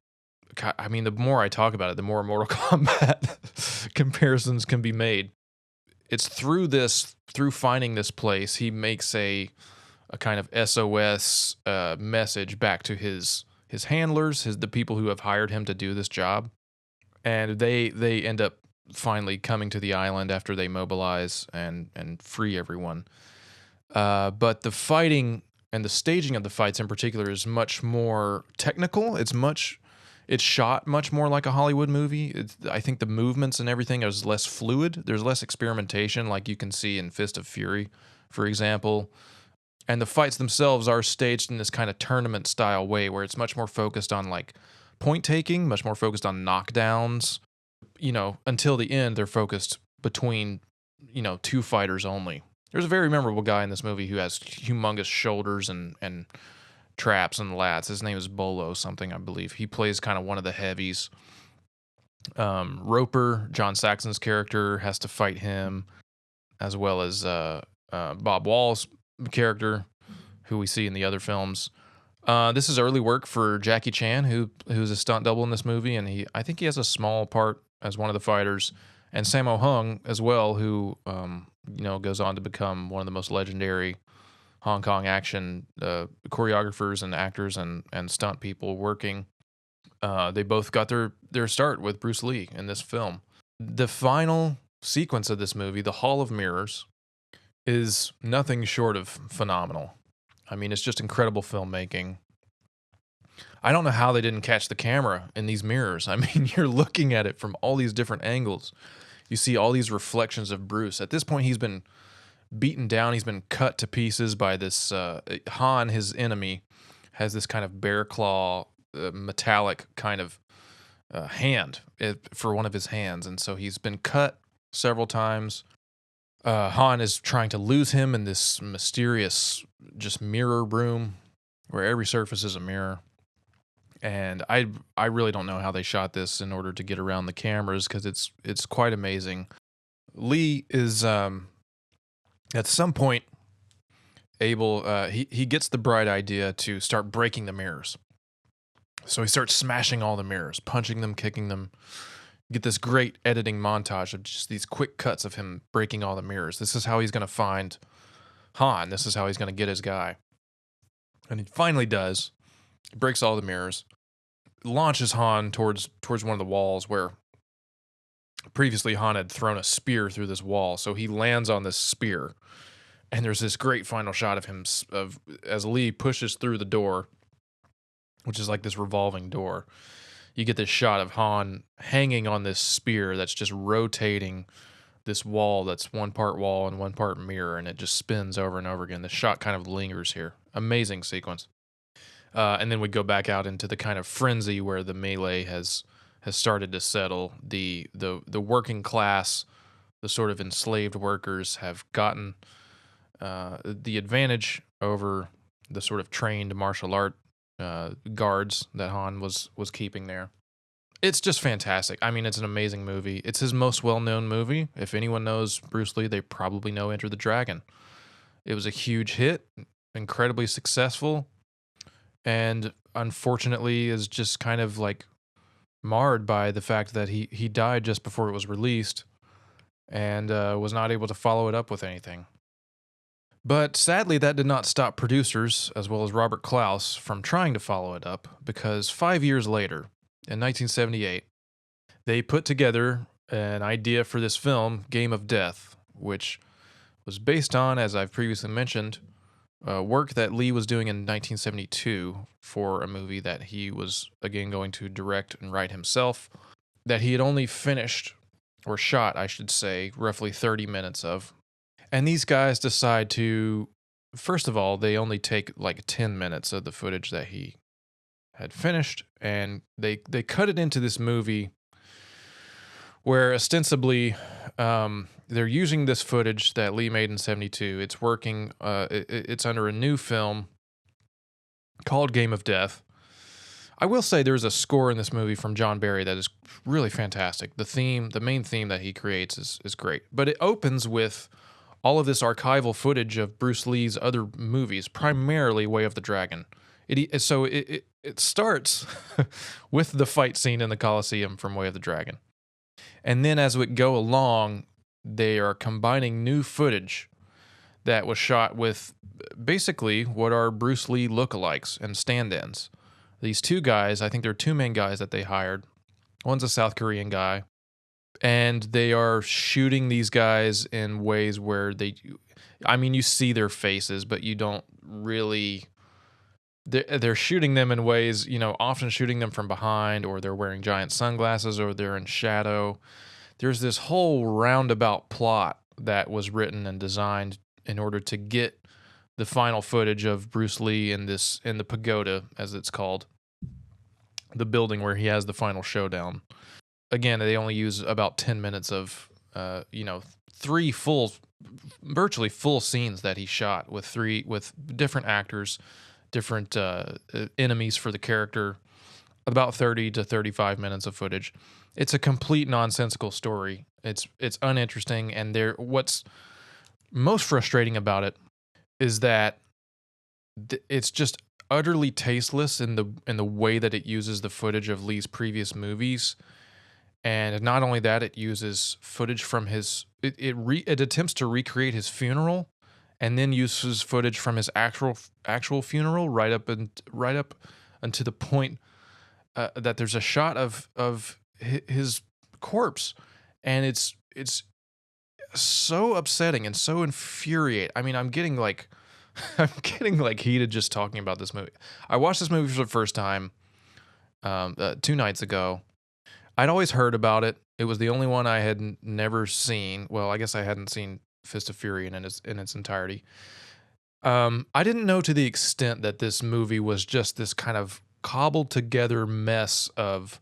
I mean, the more I talk about it, the more Mortal Kombat comparisons can be made. It's through finding this place, he makes a kind of SOS message back to his handlers, the people who have hired him to do this job. And they end up finally coming to the island after they mobilize and free everyone. But the fighting and the staging of the fights in particular is much more technical. It's shot much more like a Hollywood movie. I think the movements and everything is less fluid. There's less experimentation, like you can see in Fist of Fury, for example. And the fights themselves are staged in this kind of tournament style way where it's much more focused on like point taking, much more focused on knockdowns. Until the end, they're focused between, two fighters only. There's a very memorable guy in this movie who has humongous shoulders and traps and lats. His name is Bolo something, I believe. He plays kind of one of the heavies. Roper, John Saxon's character, has to fight him, as well as Bob Wall's character, who we see in the other films. This is early work for Jackie Chan, who's a stunt double in this movie, and I think he has a small part as one of the fighters, and Sammo Hung as well, who goes on to become one of the most legendary Hong Kong action choreographers and actors and stunt people working. They both got their start with Bruce Lee in this film. The final sequence of this movie, the Hall of Mirrors, is nothing short of phenomenal. I mean, it's just incredible filmmaking. I don't know how they didn't catch the camera in these mirrors. I mean, you're looking at it from all these different angles. You see all these reflections of Bruce. At this point, he's been beaten down. He's been cut to pieces by this Han, his enemy, has this kind of bear claw, metallic kind of hand for one of his hands. And so he's been cut several times. Han is trying to lose him in this mysterious just mirror room where every surface is a mirror. And I really don't know how they shot this in order to get around the cameras, because it's quite amazing. Lee is at some point able he gets the bright idea to start breaking the mirrors. So he starts smashing all the mirrors, punching them, kicking them. You get this great editing montage of just these quick cuts of him breaking all the mirrors. This is how he's going to find Han. This is how he's going to get his guy. And he finally does. He breaks all the mirrors, launches Han towards one of the walls where previously Han had thrown a spear through this wall. So he lands on this spear, and there's this great final shot of him as Lee pushes through the door, which is like this revolving door. You get this shot of Han hanging on this spear that's just rotating this wall that's one part wall and one part mirror, and it just spins over and over again. The shot kind of lingers here. Amazing sequence. And then we go back out into the kind of frenzy where the melee has started to settle. The working class, the sort of enslaved workers, have gotten the advantage over the sort of trained martial art guards that Han was keeping there. It's just fantastic. I mean, it's an amazing movie. It's his most well-known movie. If anyone knows Bruce Lee, they probably know Enter the Dragon. It was a huge hit, incredibly successful, and unfortunately is just kind of like marred by the fact that he died just before it was released. and was not able to follow it up with anything. But sadly, that did not stop producers, as well as Robert Klaus, from trying to follow it up, because 5 years later, in 1978, they put together an idea for this film, Game of Death, which was based on, as I've previously mentioned, work that Lee was doing in 1972 for a movie that he was, again, going to direct and write himself, that he had only finished, or shot, I should say, roughly 30 minutes of. And these guys decide to, first of all, they only take like 10 minutes of the footage that he had finished, and they cut it into this movie where ostensibly they're using this footage that Lee made in 72. It's working, it's under a new film called Game of Death. I will say there's a score in this movie from John Barry that is really fantastic. The main theme that he creates is great. But it opens with all of this archival footage of Bruce Lee's other movies, primarily Way of the Dragon. It starts with the fight scene in the Coliseum from Way of the Dragon. And then as we go along, they are combining new footage that was shot with basically what are Bruce Lee lookalikes and stand-ins. These two guys, I think there are two main guys that they hired. One's a South Korean guy. And they are shooting these guys in ways where you see their faces, but you don't really, they're shooting them in ways, often shooting them from behind, or they're wearing giant sunglasses, or they're in shadow. There's this whole roundabout plot that was written and designed in order to get the final footage of Bruce Lee in the pagoda, as it's called, the building where he has the final showdown. Again, they only use about 10 minutes of, 3 virtually full scenes that he shot with different actors, different enemies for the character, about 30 to 35 minutes of footage. It's a complete nonsensical story. It's uninteresting, and what's most frustrating about it is that it's just utterly tasteless in the way that it uses the footage of Lee's previous movies. And not only that, it uses footage from it attempts to recreate his funeral, and then uses footage from his actual funeral right up until the point that there's a shot of his corpse, and it's so upsetting and so infuriating. I mean, I'm getting like heated just talking about this movie. I watched this movie for the first time 2 nights ago. I'd always heard about it. It was the only one I had never seen. Well, I guess I hadn't seen Fist of Fury in its entirety. I didn't know to the extent that this movie was just this kind of cobbled together mess of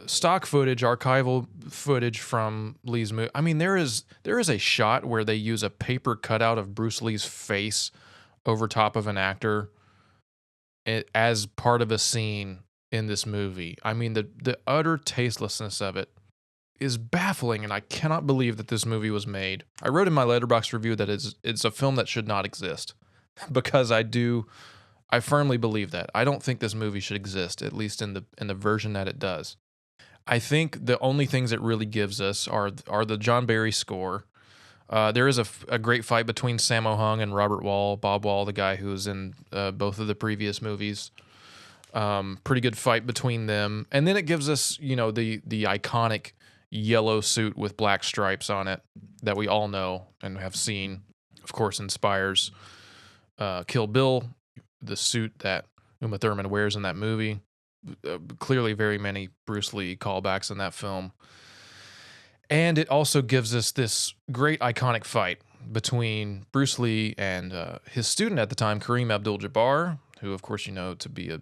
stock footage, archival footage from Lee's movie. I mean, there is a shot where they use a paper cutout of Bruce Lee's face over top of an actor as part of a scene in this movie. I mean, the utter tastelessness of it is baffling, and I cannot believe that this movie was made. I wrote in my Letterboxd review that it's a film that should not exist, because I firmly believe that. I don't think this movie should exist, at least in the version that it does. I think the only things it really gives us are the John Barry score. There is a great fight between Sammo Hung and Robert Wall, Bob Wall, the guy who was in both of the previous movies. Pretty good fight between them, and then it gives us, the iconic yellow suit with black stripes on it that we all know and have seen. Of course, inspires Kill Bill, the suit that Uma Thurman wears in that movie. Clearly, very many Bruce Lee callbacks in that film, and it also gives us this great iconic fight between Bruce Lee and his student at the time, Kareem Abdul-Jabbar, who, of course, to be a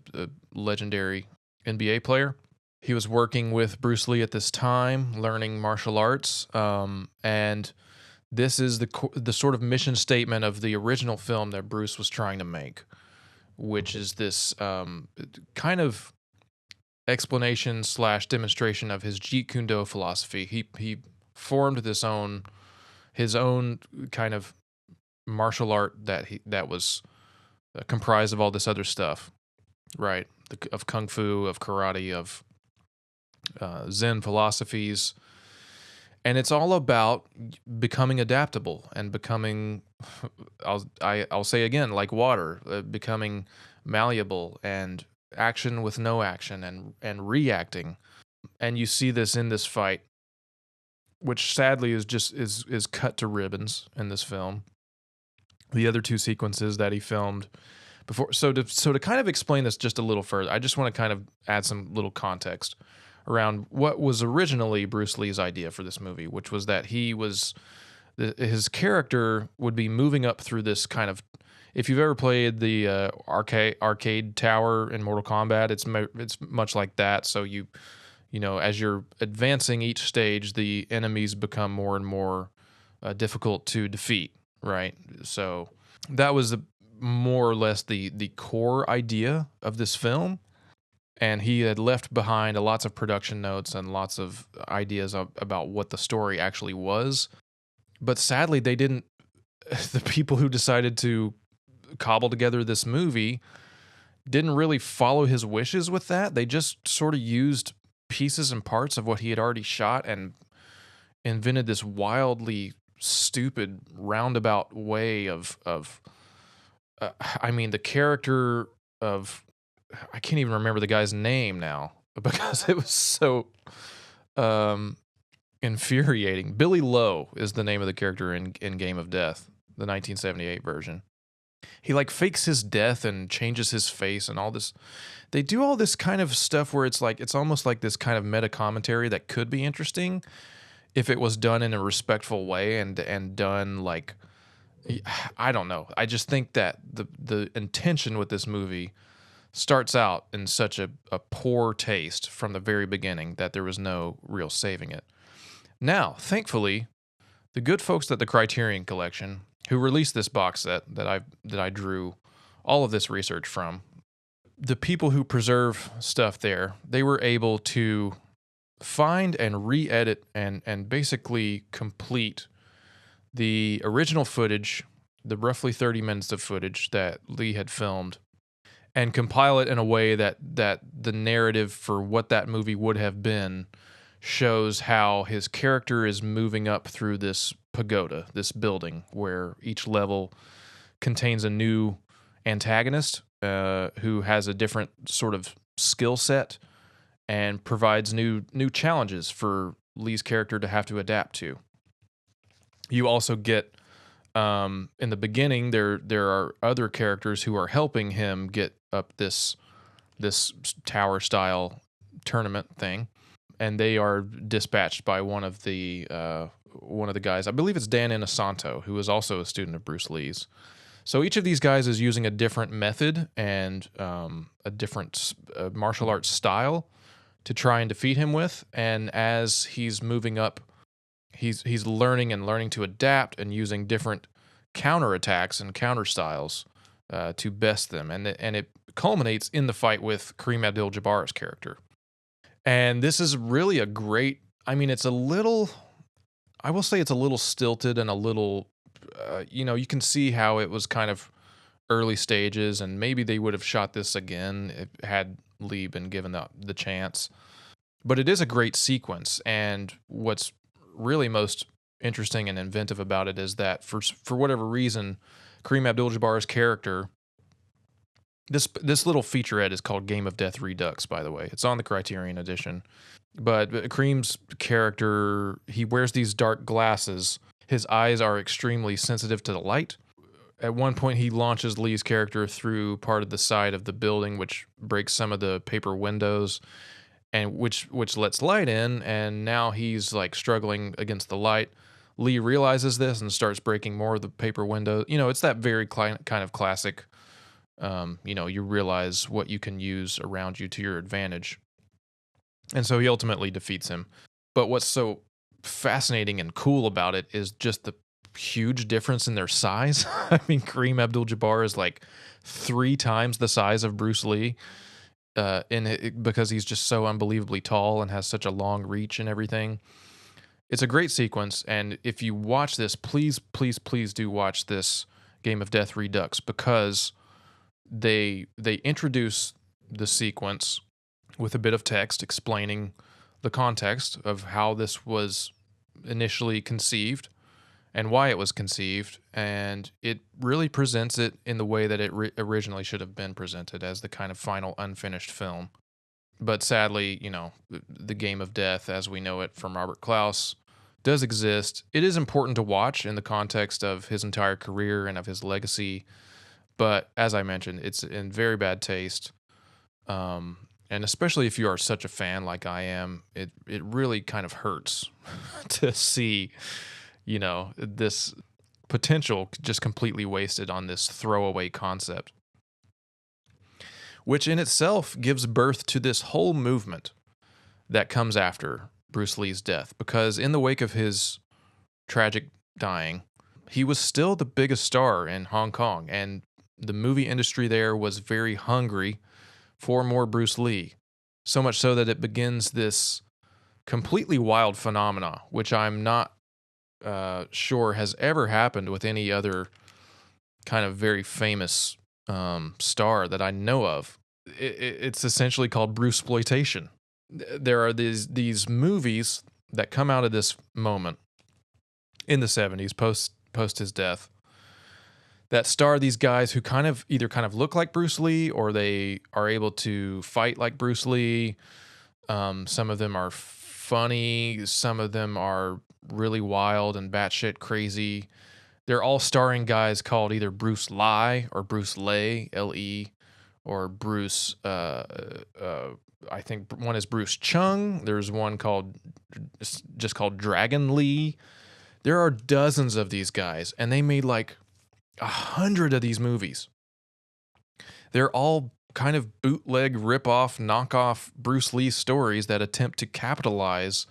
legendary NBA player. He was working with Bruce Lee at this time, learning martial arts, and this is the sort of mission statement of the original film that Bruce was trying to make, which is this kind of explanation / demonstration of his Jeet Kune Do philosophy. He formed his own kind of martial art that was comprised of all this other stuff, right? Of kung fu, of karate, of Zen philosophies, And it's all about becoming adaptable and becoming, I'll say again, like water, becoming malleable and action with no action and reacting. And you see this in this fight, which sadly is cut to ribbons in this film. The other two sequences that he filmed before. So to kind of explain this just a little further, I just want to kind of add some little context around what was originally Bruce Lee's idea for this movie, which was that his character would be moving up through this kind of, if you've ever played the arcade tower in Mortal Kombat, it's much like that. So you know, as you're advancing each stage, the enemies become more and more difficult to defeat, right? So that was more or less the core idea of this film. And he had left behind lots of production notes and lots of ideas about what the story actually was. But sadly, they didn't, the people who decided to cobble together this movie didn't really follow his wishes with that. They just sort of used pieces and parts of what he had already shot and invented this wildly stupid roundabout way of I mean, the character of, I can't even remember the guy's name now because it was so infuriating. Billy Lowe is the name of the character in Game of Death, the 1978 version. He like fakes his death and changes his face and all this. They do all this kind of stuff where it's like, it's almost like this kind of meta commentary that could be interesting if it was done in a respectful way and done like, I don't know. I just think that the intention with this movie starts out in such a poor taste from the very beginning that there was no real saving it. Now, thankfully, the good folks at the Criterion Collection, who released this box set that I drew all of this research from, the people who preserve stuff there, they were able to find and re-edit and basically complete the original footage, the roughly 30 minutes of footage that Lee had filmed, and compile it in a way that the narrative for what that movie would have been shows how his character is moving up through this pagoda, this building, where each level contains a new antagonist who has a different sort of skill set and provides new challenges for Lee's character to have to adapt to. You also get, in the beginning, there are other characters who are helping him get up this tower style tournament thing, and they are dispatched by one of the guys. I believe it's Dan Inosanto, who is also a student of Bruce Lee's. So each of these guys is using a different method and a different martial arts style to try and defeat him with. And as he's moving up, he's learning to adapt and using different counterattacks and counter styles to best them. And it culminates in the fight with Kareem Abdul-Jabbar's character. And this is really a great, I mean, it's a little, I will say it's a little stilted and a little, you can see how it was kind of early stages, and maybe they would have shot this again if had Lee been given the chance. But it is a great sequence, and what's really most interesting and inventive about it is that for whatever reason, Kareem Abdul-Jabbar's character, this little featurette is called Game of Death Redux, by the way. It's on the Criterion edition. But Kareem's character, he wears these dark glasses. His eyes are extremely sensitive to the light. At one point, he launches Lee's character through part of the side of the building, which breaks some of the paper windows, and which lets light in, and now he's like struggling against the light. Lee realizes this and starts breaking more of the paper windows. It's that very kind of classic, you realize what you can use around you to your advantage. And so he ultimately defeats him. But what's so fascinating and cool about it is just the huge difference in their size. I mean, Kareem Abdul-Jabbar is like 3 times the size of Bruce Lee, because he's just so unbelievably tall and has such a long reach and everything. It's a great sequence, and if you watch this, please, please, please do watch this Game of Death Redux, because they introduce the sequence with a bit of text explaining the context of how this was initially conceived and why it was conceived, and it really presents it in the way that it originally should have been presented, as the kind of final unfinished film. But sadly, the game of death, as we know it from Robert Klaus, does exist. It is important to watch in the context of his entire career and of his legacy, but as I mentioned, it's in very bad taste. And especially if you are such a fan like I am, it really kind of hurts to see, this potential just completely wasted on this throwaway concept, which in itself gives birth to this whole movement that comes after Bruce Lee's death. Because in the wake of his tragic dying, he was still the biggest star in Hong Kong, and the movie industry there was very hungry for more Bruce Lee. So much so that it begins this completely wild phenomena, which I'm not sure has ever happened with any other kind of very famous star that I know of. It's essentially called Bruceploitation. There are these movies that come out of this moment in the 70s, post his death, that star these guys who either look like Bruce Lee, or they are able to fight like Bruce Lee. Some of them are funny. Some of them are really wild and batshit crazy. They're all starring guys called either Bruce Lai or Bruce Lei, L-E, or Bruce, I think one is Bruce Chung. There's one just called Dragon Lee. There are dozens of these guys, and they made like 100 of these movies. They're all kind of bootleg, rip-off, knockoff Bruce Lee stories that attempt to capitalize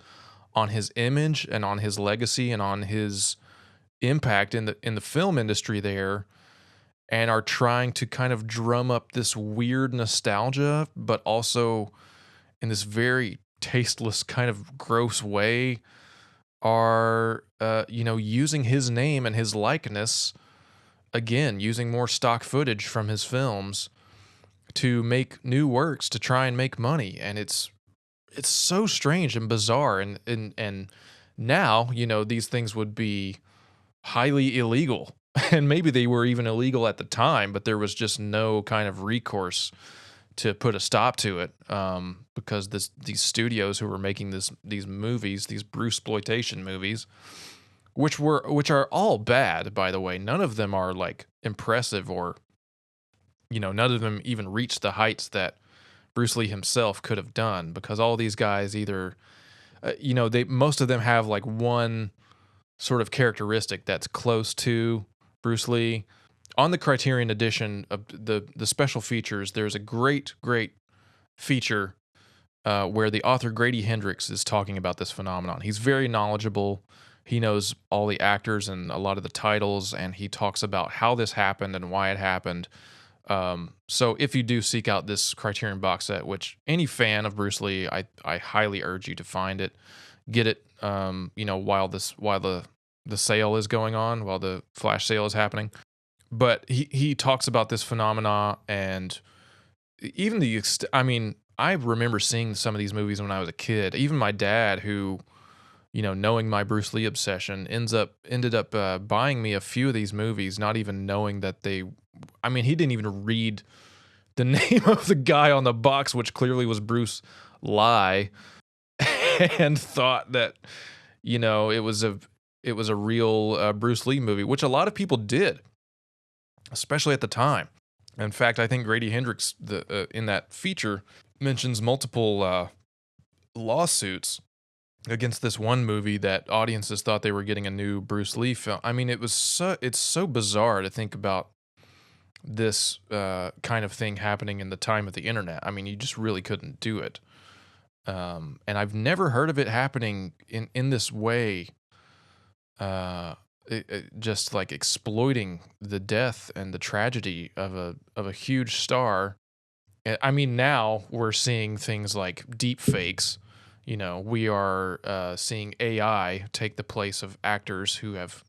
on his image and on his legacy and on his impact in the film industry there, and are trying to kind of drum up this weird nostalgia, but also in this very tasteless kind of gross way, are using his name and his likeness, again, using more stock footage from his films to make new works to try and make money. And it's so strange and bizarre. And now, these things would be highly illegal. And maybe they were even illegal at the time, but there was just no kind of recourse to put a stop to it, because these studios who were making these movies, these Bruceploitation movies, which are all bad, by the way. None of them are like impressive, or none of them even reach the heights that Bruce Lee himself could have done, because all these guys either most of them have like one sort of characteristic that's close to Bruce Lee. On the Criterion edition of the special features, there's a great feature where the author Grady Hendrix is talking about this phenomenon. He's very knowledgeable. He knows all the actors and a lot of the titles, and he talks about how this happened and why it happened. So if you do seek out this Criterion box set, which any fan of Bruce Lee, I highly urge you to find it, get it, while the sale is going on, while the flash sale is happening. But he talks about this phenomena, and even I remember seeing some of these movies when I was a kid. Even my dad, who, knowing my Bruce Lee obsession, ended up buying me a few of these movies, not even knowing that he didn't even read the name of the guy on the box, which clearly was Bruce Lai, and thought that, it was a real Bruce Lee movie, which a lot of people did, especially at the time. In fact, I think Grady Hendrix, in that feature, mentions multiple lawsuits against this one movie that audiences thought they were getting a new Bruce Lee film. It's so bizarre to think about this kind of thing happening in the time of the internet. You just really couldn't do it. And I've never heard of it happening in this way, just like exploiting the death and the tragedy of a huge star. Now we're seeing things like deep fakes. We are seeing AI take the place of actors who have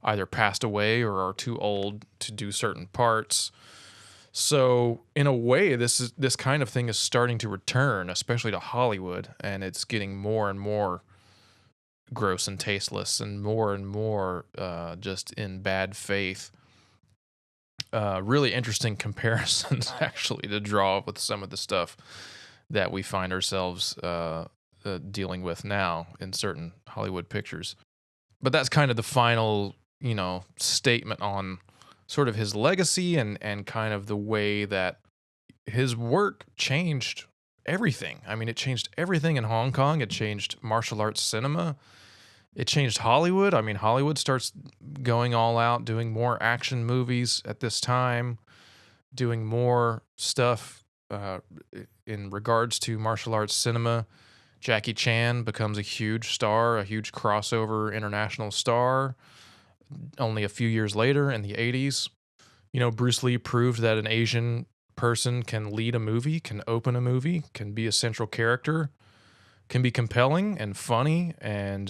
either passed away or are too old to do certain parts. So in a way, this kind of thing is starting to return, especially to Hollywood, and it's getting more and more gross and tasteless, and more just in bad faith. Really interesting comparisons actually to draw with some of the stuff that we find ourselves dealing with now in certain Hollywood pictures. But that's kind of the final, statement on sort of his legacy and kind of the way that his work changed everything. I mean, it changed everything in Hong Kong. It changed martial arts cinema. It changed Hollywood. I mean, Hollywood starts going all out, doing more action movies at this time, doing more stuff in regards to martial arts cinema. Jackie Chan becomes a huge star, a huge crossover international star. Only a few years later, in the 80s, Bruce Lee proved that an Asian person can lead a movie, can open a movie, can be a central character, can be compelling and funny, and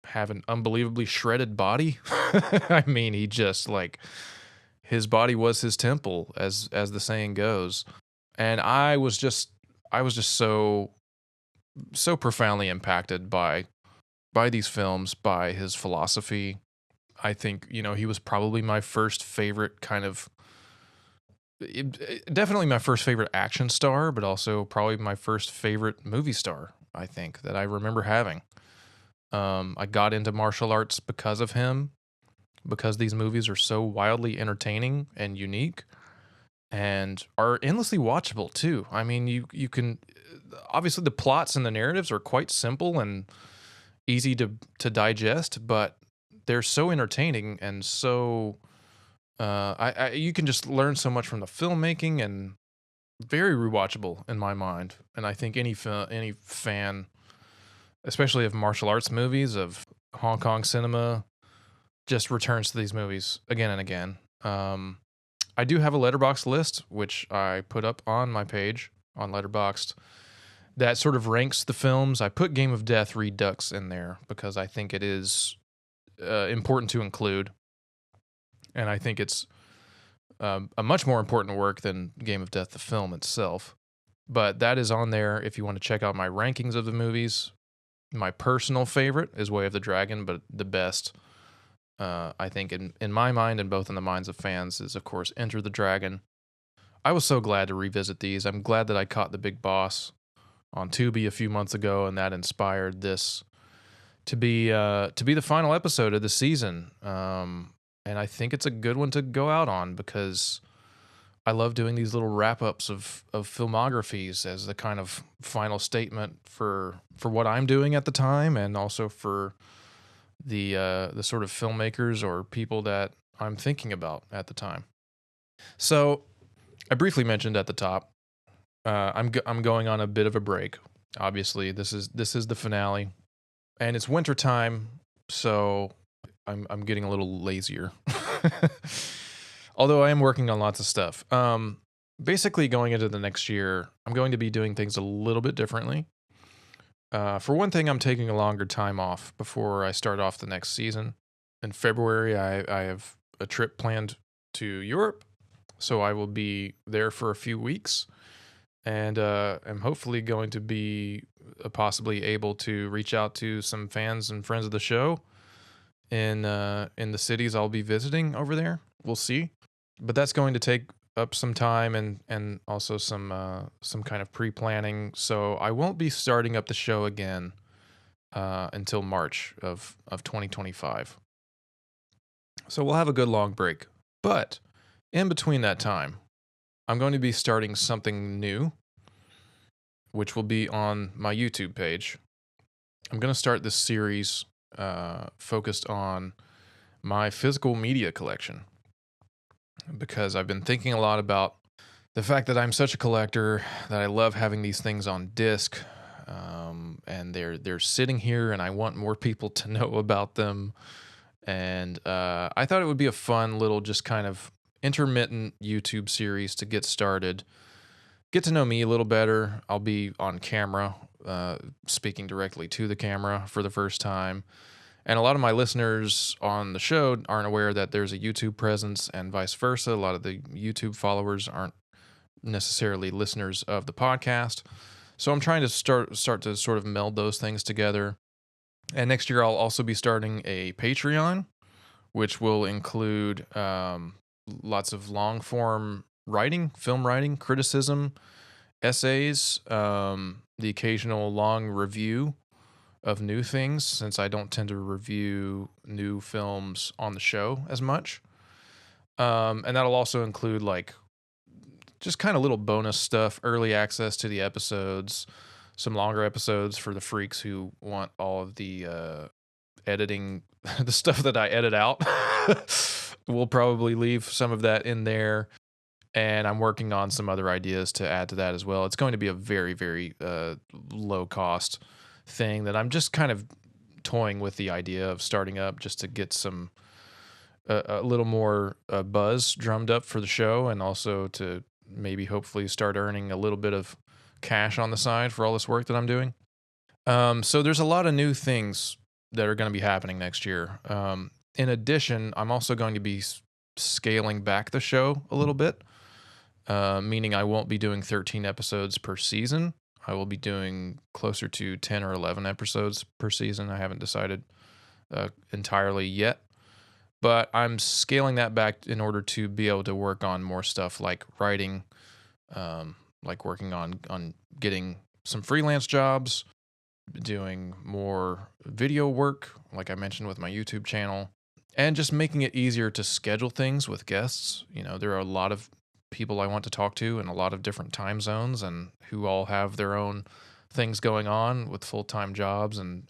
have an unbelievably shredded body. I mean, he just his body was his temple, as the saying goes. And I was just so profoundly impacted by these films, by his philosophy. I think, he was probably my first favorite definitely my first favorite action star, but also probably my first favorite movie star, I think, that I remember having. I got into martial arts because of him, because these movies are so wildly entertaining and unique and are endlessly watchable too. I mean, you can, obviously the plots and the narratives are quite simple and easy to digest, but they're so entertaining and so you can just learn so much from the filmmaking, and very rewatchable in my mind. And I think any fan, especially of martial arts movies, of Hong Kong cinema, just returns to these movies again and again. I do have a Letterboxd list, which I put up on my page on Letterboxd, that sort of ranks the films. I put Game of Death Redux in there because I think it is important to include. And I think it's a much more important work than Game of Death, the film itself. But that is on there if you want to check out my rankings of the movies. My personal favorite is Way of the Dragon, but the best, I think, in my mind and both in the minds of fans, is, of course, Enter the Dragon. I was so glad to revisit these. I'm glad that I caught The Big Boss on Tubi a few months ago, and that inspired this to be the final episode of the season. And I think it's a good one to go out on because I love doing these little wrap-ups of filmographies as the kind of final statement for what I'm doing at the time, and also for the sort of filmmakers or people that I'm thinking about at the time. So I briefly mentioned at the top, I'm going on a bit of a break. Obviously, this is the finale, and it's winter time, so I'm getting a little lazier. Although I am working on lots of stuff. Basically, going into the next year, I'm going to be doing things a little bit differently. For one thing, I'm taking a longer time off before I start off the next season. In February, I have a trip planned to Europe, so I will be there for a few weeks, and I'm hopefully going to be possibly able to reach out to some fans and friends of the show in the cities I'll be visiting over there. We'll see, but that's going to take up some time and also some kind of pre-planning. So I won't be starting up the show again until March of 2025. So we'll have a good long break. But in between that time, I'm going to be starting something new, which will be on my YouTube page. I'm going to start this series focused on my physical media collection, because I've been thinking a lot about the fact that I'm such a collector, that I love having these things on disc, and they're sitting here, and I want more people to know about them. And I thought it would be a fun little, just kind of intermittent YouTube series to get started, get to know me a little better. I'll be on camera, speaking directly to the camera for the first time. And a lot of my listeners on the show aren't aware that there's a YouTube presence, and vice versa. A lot of the YouTube followers aren't necessarily listeners of the podcast. So I'm trying to start to sort of meld those things together. And next year I'll also be starting a Patreon, which will include lots of long form writing, film writing, criticism, essays, the occasional long review of new things, since I don't tend to review new films on the show as much. And that'll also include like just kind of little bonus stuff, early access to the episodes, some longer episodes for the freaks who want all of the editing, the stuff that I edit out. We'll probably leave some of that in there. And I'm working on some other ideas to add to that as well. It's going to be a very, very low cost thing that I'm just kind of toying with the idea of starting up, just to get some a little more buzz drummed up for the show, and also to maybe hopefully start earning a little bit of cash on the side for all this work that I'm doing. So there's a lot of new things that are going to be happening next year. In addition, I'm also going to be scaling back the show a little bit, meaning I won't be doing 13 episodes per season. I will be doing closer to 10 or 11 episodes per season. I haven't decided entirely yet, but I'm scaling that back in order to be able to work on more stuff like writing, like working on getting some freelance jobs, doing more video work, like I mentioned with my YouTube channel, and just making it easier to schedule things with guests. You know, there are a lot of people I want to talk to in a lot of different time zones, and who all have their own things going on with full-time jobs and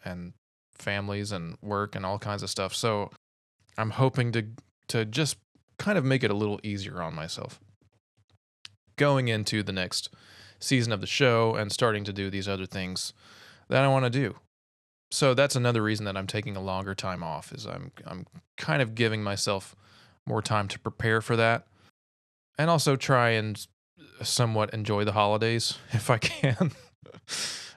families and work and all kinds of stuff. So I'm hoping to just kind of make it a little easier on myself going into the next season of the show and starting to do these other things that I want to do. So that's another reason that I'm taking a longer time off, is I'm kind of giving myself more time to prepare for that, and also try and somewhat enjoy the holidays if I can.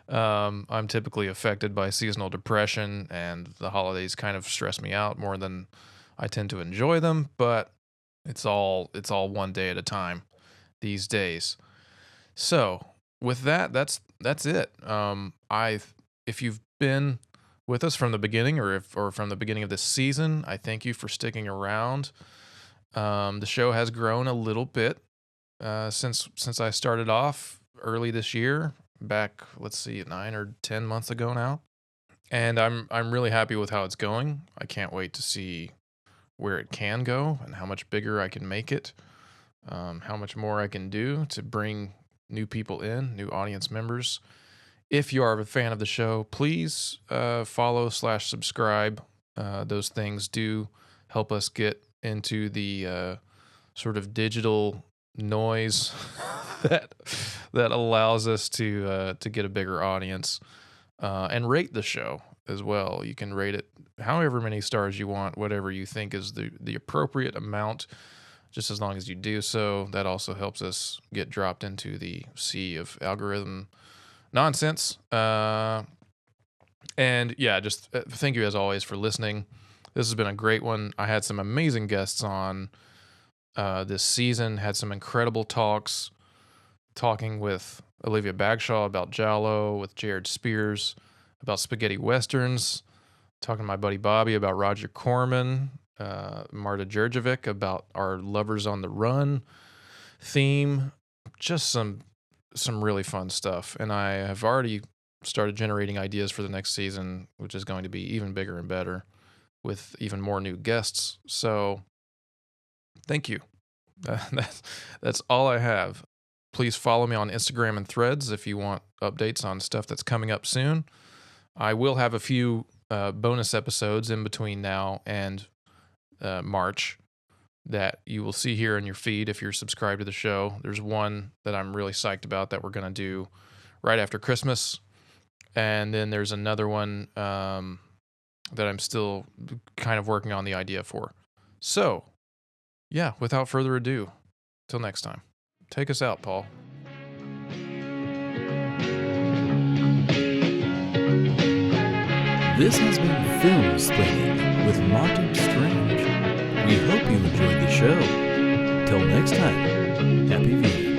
I'm typically affected by seasonal depression, and the holidays kind of stress me out more than I tend to enjoy them, but it's all one day at a time these days. So with that, that's it. If you've been with us from the beginning, or from the beginning of this season, I thank you for sticking around. The show has grown a little bit since I started off early this year, back, let's see, 9 or 10 months ago now. And I'm really happy with how it's going. I can't wait to see where it can go and how much bigger I can make it, how much more I can do to bring new people in, new audience members. If you are a fan of the show, please follow/subscribe. Those things do help us get into the sort of digital noise that allows us to get a bigger audience, and rate the show as well. You can rate it however many stars you want, whatever you think is the appropriate amount, just as long as you do so. That also helps us get dropped into the sea of algorithm nonsense. And yeah, just thank you as always for listening. This has been a great one. I had some amazing guests on this season, had some incredible talks, talking with Olivia Bagshaw about Giallo, with Jared Spears about spaghetti westerns, talking to my buddy Bobby about Roger Corman, Marta Djurdjevic about our Lovers on the Run theme. Just some really fun stuff. And I have already started generating ideas for the next season, which is going to be even bigger and better, with even more new guests. So thank you. That's all I have. Please follow me on Instagram and Threads if you want updates on stuff that's coming up soon. I will have a few bonus episodes in between now and March that you will see here in your feed if you're subscribed to the show. There's one that I'm really psyched about that we're going to do right after Christmas. And then there's another one that I'm still kind of working on the idea for. So, yeah, without further ado, till next time. Take us out, Paul. This has been Filmsplaining with Martyn Strange. We hope you enjoyed the show. Till next time, happy viewing.